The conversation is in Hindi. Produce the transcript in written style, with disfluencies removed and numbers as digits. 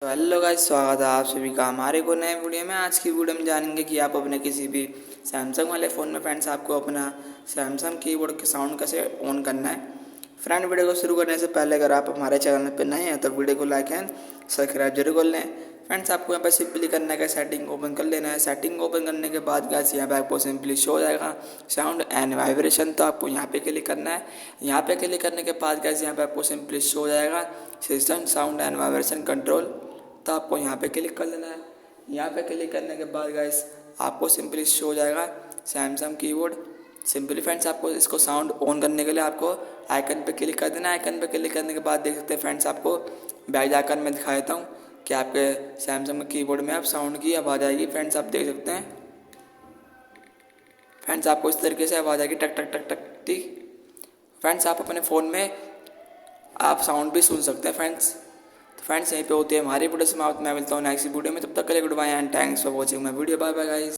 तो हेलो गाइस, स्वागत है आप सभी का हमारे को नए वीडियो में। आज की वीडियो में जानेंगे कि आप अपने किसी भी सैमसंग वाले फ़ोन में फ्रेंड्स आपको अपना सैमसंग कीबोर्ड के साउंड कैसे ऑन करना है। फ्रेंड, वीडियो को शुरू करने से पहले अगर आप हमारे चैनल पर नए हैं तो वीडियो को लाइक एंड सब्सक्राइब जरूर कर लें। फ्रेंड्स, आपको यहाँ पर सिंपली करना है, सेटिंग ओपन कर लेना है। सेटिंग ओपन करने के बाद गाइस यहाँ पे आपको सिंपली शो हो जाएगा साउंड एंड वाइब्रेशन, तो आपको यहाँ पे क्लिक करना है। यहाँ पे क्लिक करने के बाद गाइस यहाँ पे आपको सिंपली शो हो जाएगा system sound and vibration control, तो आपको यहाँ पे क्लिक कर लेना है। यहाँ पे क्लिक करने के बाद गाइस आपको सिंपली शो हो जाएगा सैमसंग कीबोर्ड। सिंपली फ्रेंड्स, आपको इसको साउंड ऑन करने के लिए आपको आइकन पे क्लिक कर देना है। आइकन पे क्लिक करने के बाद देख सकते हैं फ्रेंड्स, आपको बैक आइकन में दिखा देता हूँ कि आपके सैमसंग कीबोर्ड में आप साउंड की आवाज़ आएगी। फ्रेंड्स, आप देख सकते हैं फ्रेंड्स, आपको इस तरीके से आवाज़ आएगी, टक टक टक टक। ठीक फ्रेंड्स, आप अपने फ़ोन में आप साउंड भी सुन सकते हैं फ्रेंड्स। तो फ्रेंड्स, यहीं पे होती है हमारी वीडियो समाप्त। मैं मिलता हूँ नेक्स्ट वीडियो में, तब तक के लिए goodbye and thanks for watching my video. Bye bye guys.